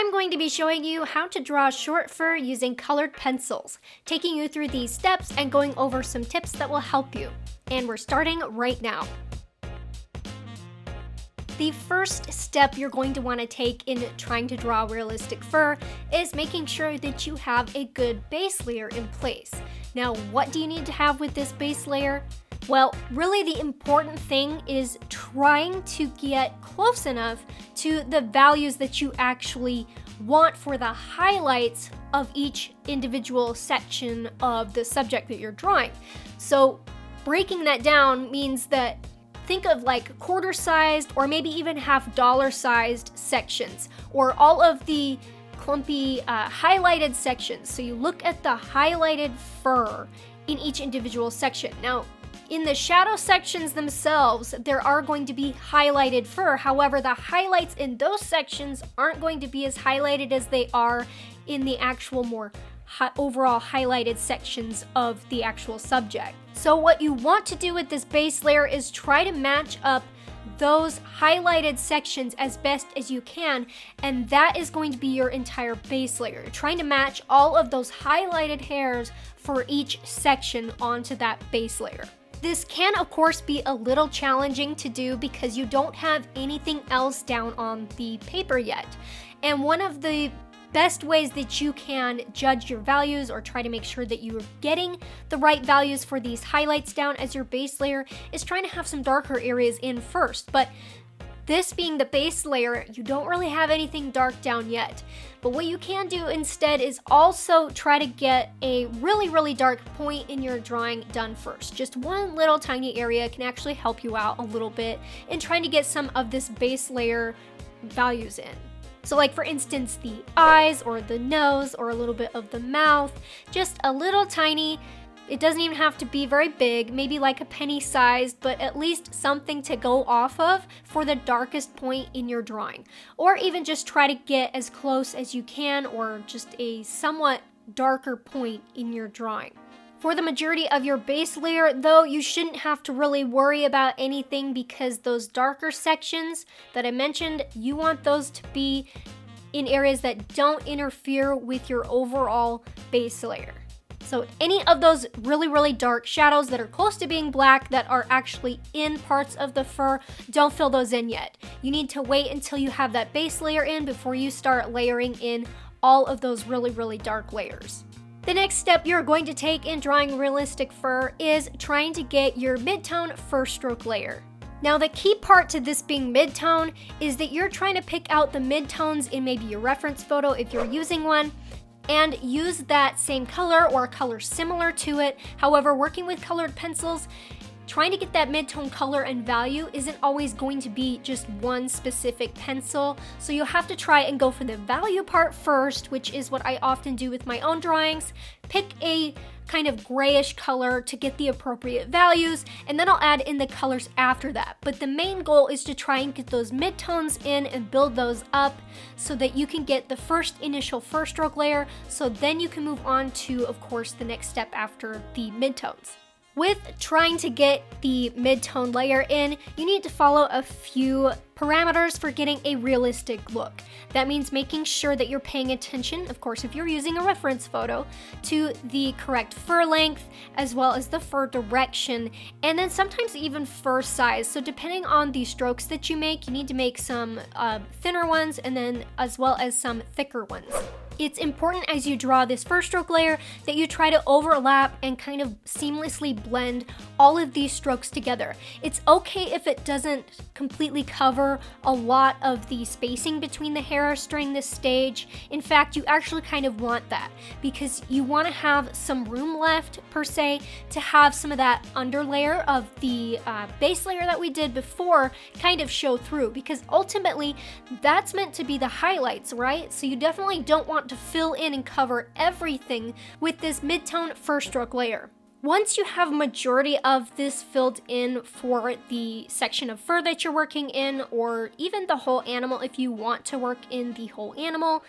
I'm going to be showing you how to draw short fur using colored pencils, taking you through these steps and going over some tips that will help you. And we're starting right now. The first step you're going to want to take in trying to draw realistic fur is making sure that you have a good base layer in place. Now, what do you need to have with this base layer? Well, really the important thing is trying to get close enough to the values that you actually want for the highlights of each individual section of the subject that you're drawing. So breaking that down means that think of like quarter-sized or maybe even half-dollar-sized sections, or all of the clumpy highlighted sections. So you look at the highlighted fur in each individual section. Now, in the shadow sections themselves, there are going to be highlighted fur. However, the highlights in those sections aren't going to be as highlighted as they are in the actual more overall highlighted sections of the actual subject. So what you want to do with this base layer is try to match up those highlighted sections as best as you can, and that is going to be your entire base layer. You're trying to match all of those highlighted hairs for each section onto that base layer. This can, of course, be a little challenging to do because you don't have anything else down on the paper yet. And one of the best ways that you can judge your values or try to make sure that you're getting the right values for these highlights down as your base layer is trying to have some darker areas in first. But this being the base layer, you don't really have anything dark down yet. But what you can do instead is also try to get a really dark point in your drawing done first. Just one little tiny area can actually help you out a little bit in trying to get some of this base layer values in. So like for instance, the eyes or the nose or a little bit of the mouth, just a little tiny. It doesn't even have to be very big, maybe like a penny sized, but at least something to go off of for the darkest point in your drawing. Or even just try to get as close as you can, or just a somewhat darker point in your drawing. For the majority of your base layer, though, you shouldn't have to really worry about anything because those darker sections that I mentioned, you want those to be in areas that don't interfere with your overall base layer. So any of those really dark shadows that are close to being black that are actually in parts of the fur, don't fill those in yet. You need to wait until you have that base layer in before you start layering in all of those really dark layers. The next step you're going to take in drawing realistic fur is trying to get your mid-tone fur stroke layer. Now the key part to this being mid-tone is that you're trying to pick out the mid-tones in maybe your reference photo if you're using one, and use that same color or a color similar to it. However, working with colored pencils, trying to get that mid-tone color and value isn't always going to be just one specific pencil. So you'll have to try and go for the value part first, which is what I often do with my own drawings. Pick a kind of grayish color to get the appropriate values, and then I'll add in the colors after that. But the main goal is to try and get those mid-tones in and build those up so that you can get the first initial fur stroke layer, so then you can move on to, of course, the next step after the mid-tones. With trying to get the mid-tone layer in, you need to follow a few parameters for getting a realistic look. That means making sure that you're paying attention, of course if you're using a reference photo, to the correct fur length as well as the fur direction, and then sometimes even fur size. So depending on the strokes that you make, you need to make some thinner ones and then as well as some thicker ones. It's important as you draw this fur stroke layer that you try to overlap and kind of seamlessly blend all of these strokes together. It's okay if it doesn't completely cover a lot of the spacing between the hairs during this stage. In fact, you actually kind of want that because you want to have some room left per se to have some of that underlayer of the base layer that we did before kind of show through, because ultimately that's meant to be the highlights, right? So you definitely don't want to fill in and cover everything with this mid-tone fur stroke layer. Once you have majority of this filled in for the section of fur that you're working in, or even the whole animal if you want to work in the whole animal,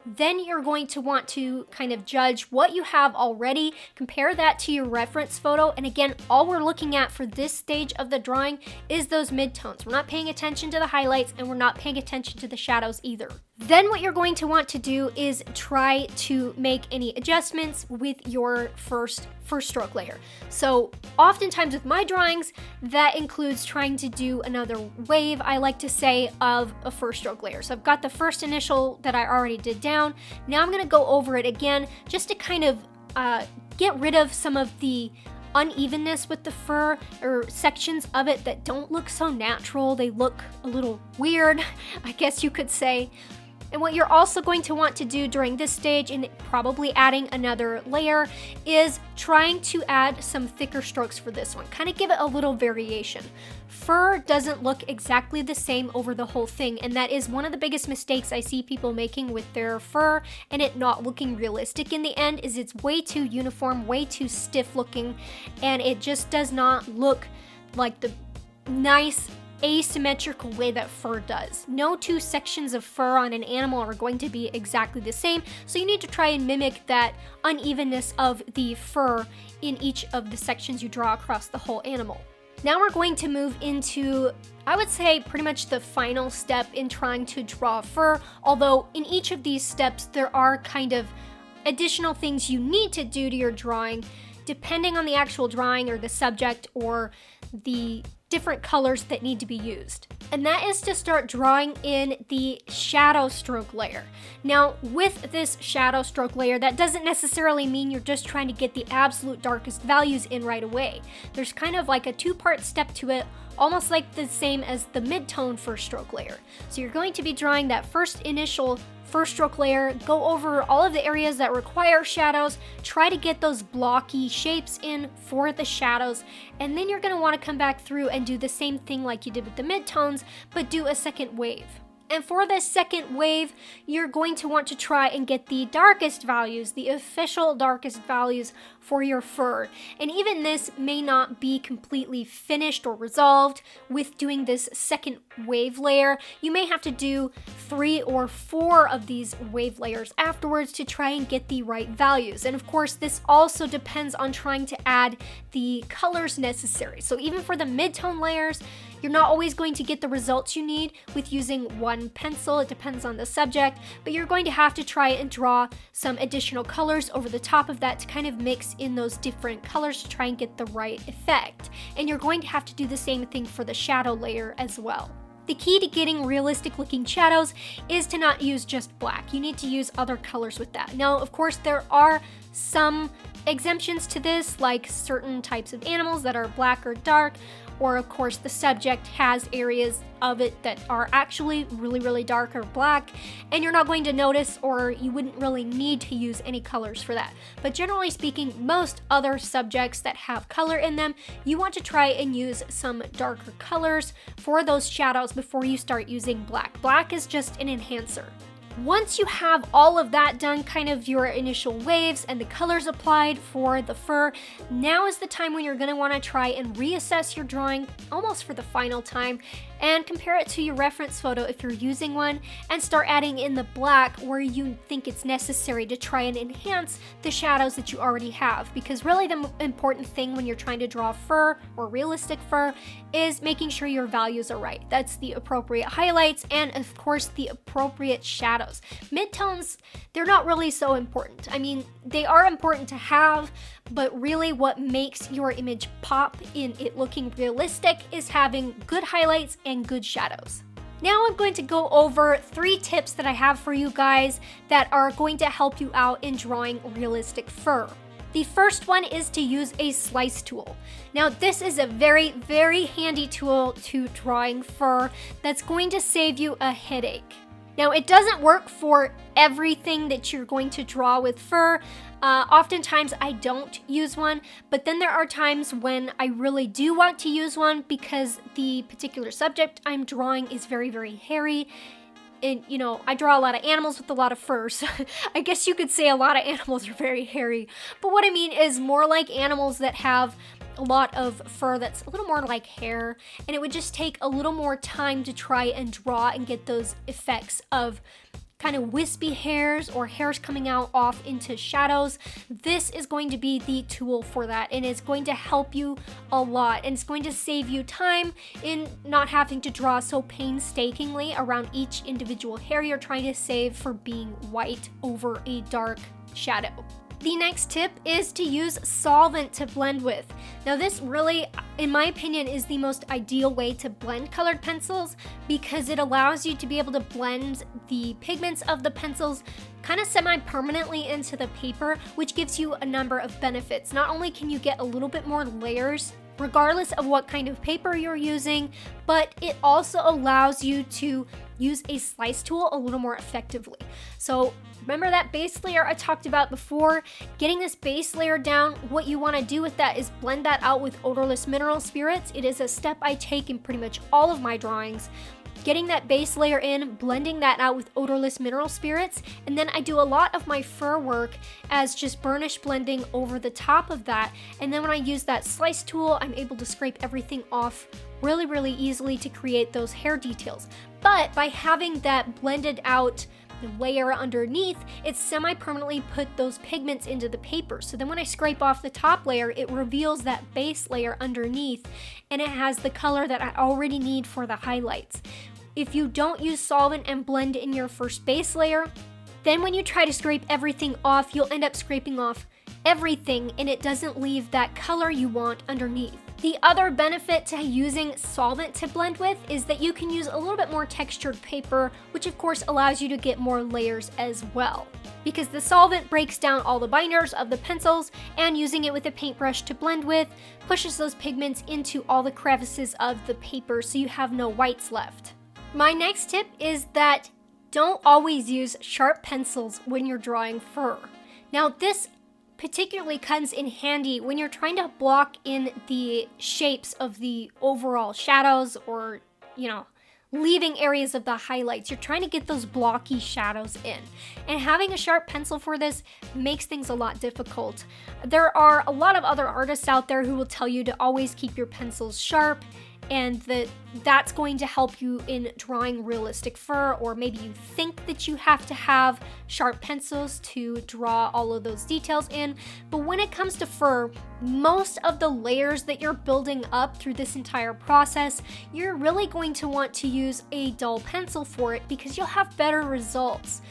then you're going to want to kind of judge what you have already, compare that to your reference photo, and again, all we're looking at for this stage of the drawing is those midtones. We're not paying attention to the highlights and we're not paying attention to the shadows either. Then what you're going to want to do is try to make any adjustments with your first stroke layer. So oftentimes with my drawings, that includes trying to do another wave, I like to say, of a first stroke layer. So I've got the first initial that I already did down. Now I'm gonna go over it again just to kind of get rid of some of the unevenness with the fur, or sections of it that don't look so natural. They look a little weird, I guess you could say. And what you're also going to want to do during this stage, and probably adding another layer, is trying to add some thicker strokes for this one. Kind of give it a little variation. Fur doesn't look exactly the same over the whole thing, and that is one of the biggest mistakes I see people making with their fur and it not looking realistic in the end, is it's way too uniform, way too stiff looking, and it just does not look like the nice asymmetrical way that fur does. No two sections of fur on an animal are going to be exactly the same, so you need to try and mimic that unevenness of the fur in each of the sections you draw across the whole animal. Now we're going to move into, I would say, pretty much the final step in trying to draw fur, although in each of these steps there are kind of additional things you need to do to your drawing depending on the actual drawing or the subject or the different colors that need to be used. And that is to start drawing in the shadow stroke layer. Now, with this shadow stroke layer, that doesn't necessarily mean you're just trying to get the absolute darkest values in right away. There's kind of like a two-part step to it, almost like the same as the mid-tone first stroke layer. So you're going to be drawing that first initial first stroke layer, go over all of the areas that require shadows, try to get those blocky shapes in for the shadows, and then you're going to want to come back through and do the same thing like you did with the midtones, but do a second wave. And for this second wave, you're going to want to try and get the darkest values, the official darkest values for your fur. And even this may not be completely finished or resolved with doing this second wave layer. You may have to do 3 or 4 of these wave layers afterwards to try and get the right values. And of course, this also depends on trying to add the colors necessary. So even for the mid-tone layers, you're not always going to get the results you need with using one pencil. It depends on the subject, but you're going to have to try and draw some additional colors over the top of that to kind of mix in those different colors to try and get the right effect. And you're going to have to do the same thing for the shadow layer as well. The key to getting realistic looking shadows is to not use just black. You need to use other colors with that. Now, of course, there are some exemptions to this, like certain types of animals that are black or dark, or of course the subject has areas of it that are actually really dark or black, and you're not going to notice, or you wouldn't really need to use any colors for that. But generally speaking, most other subjects that have color in them, you want to try and use some darker colors for those shadows before you start using black. Black is just an enhancer. Once you have all of that done, kind of your initial waves and the colors applied for the fur, now is the time when you're going to want to try and reassess your drawing almost for the final time and compare it to your reference photo if you're using one, and start adding in the black where you think it's necessary to try and enhance the shadows that you already have. Because really the important thing when you're trying to draw fur or realistic fur is making sure your values are right. That's the appropriate highlights and of course the appropriate shadows. Midtones, they're not really so important. I mean, they are important to have, but really what makes your image pop in it looking realistic is having good highlights and good shadows. Now I'm going to go over 3 tips that I have for you guys that are going to help you out in drawing realistic fur. The first one is to use a slice tool. Now this is a very handy tool to drawing fur that's going to save you a headache. Now it doesn't work for everything that you're going to draw with fur. Oftentimes I don't use one, but then there are times when I really do want to use one because the particular subject I'm drawing is very hairy. And you know, I draw a lot of animals with a lot of fur, so I guess you could say a lot of animals are very hairy. But what I mean is more like animals that have a lot of fur that's a little more like hair, and it would just take a little more time to try and draw and get those effects of kind of wispy hairs or hairs coming out off into shadows, this is going to be the tool for that, and it's going to help you a lot, and it's going to save you time in not having to draw so painstakingly around each individual hair you're trying to save for being white over a dark shadow. The next tip is to use solvent to blend with. Now this really, in my opinion, is the most ideal way to blend colored pencils because it allows you to be able to blend the pigments of the pencils kind of semi-permanently into the paper, which gives you a number of benefits. Not only can you get a little bit more layers regardless of what kind of paper you're using, but it also allows you to use a slice tool a little more effectively. So remember that base layer I talked about before? Getting this base layer down, what you want to do with that is blend that out with odorless mineral spirits. It is a step I take in pretty much all of my drawings. Getting that base layer in, blending that out with odorless mineral spirits, and then I do a lot of my fur work as just burnish blending over the top of that. And then when I use that slice tool, I'm able to scrape everything off really easily to create those hair details. But by having that blended out layer underneath, it semi-permanently put those pigments into the paper. So then when I scrape off the top layer, it reveals that base layer underneath, and it has the color that I already need for the highlights. If you don't use solvent and blend in your first base layer, then when you try to scrape everything off, you'll end up scraping off everything and it doesn't leave that color you want underneath. The other benefit to using solvent to blend with is that you can use a little bit more textured paper, which of course allows you to get more layers as well. Because the solvent breaks down all the binders of the pencils, and using it with a paintbrush to blend with pushes those pigments into all the crevices of the paper so you have no whites left. My next tip is that don't always use sharp pencils when you're drawing fur. Now this particularly comes in handy when you're trying to block in the shapes of the overall shadows, or, leaving areas of the highlights. You're trying to get those blocky shadows in. And having a sharp pencil for this makes things a lot difficult. There are a lot of other artists out there who will tell you to always keep your pencils sharp, and that's going to help you in drawing realistic fur, or maybe you think that you have to have sharp pencils to draw all of those details in. But when it comes to fur, most of the layers that you're building up through this entire process, you're really going to want to use a dull pencil for it because you'll have better results.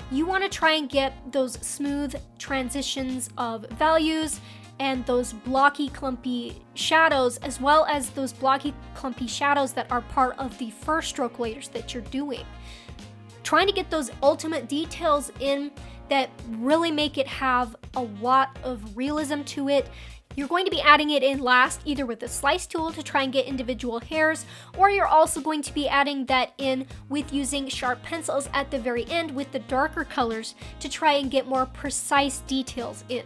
You want to try and get those smooth transitions of values and those blocky, clumpy shadows, as well as those blocky, clumpy shadows that are part of the first stroke layers that you're doing. Trying to get those ultimate details in that really make it have a lot of realism to it. You're going to be adding it in last, either with a slice tool to try and get individual hairs, or you're also going to be adding that in with using sharp pencils at the very end with the darker colors to try and get more precise details in.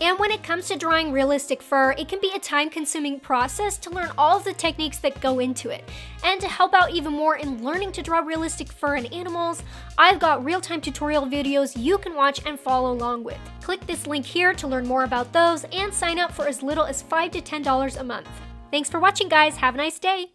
And when it comes to drawing realistic fur, it can be a time-consuming process to learn all of the techniques that go into it. And to help out even more in learning to draw realistic fur in animals, I've got real-time tutorial videos you can watch and follow along with. Click this link here to learn more about those and sign up for as little as $5 to $10 a month. Thanks for watching, guys. Have a nice day.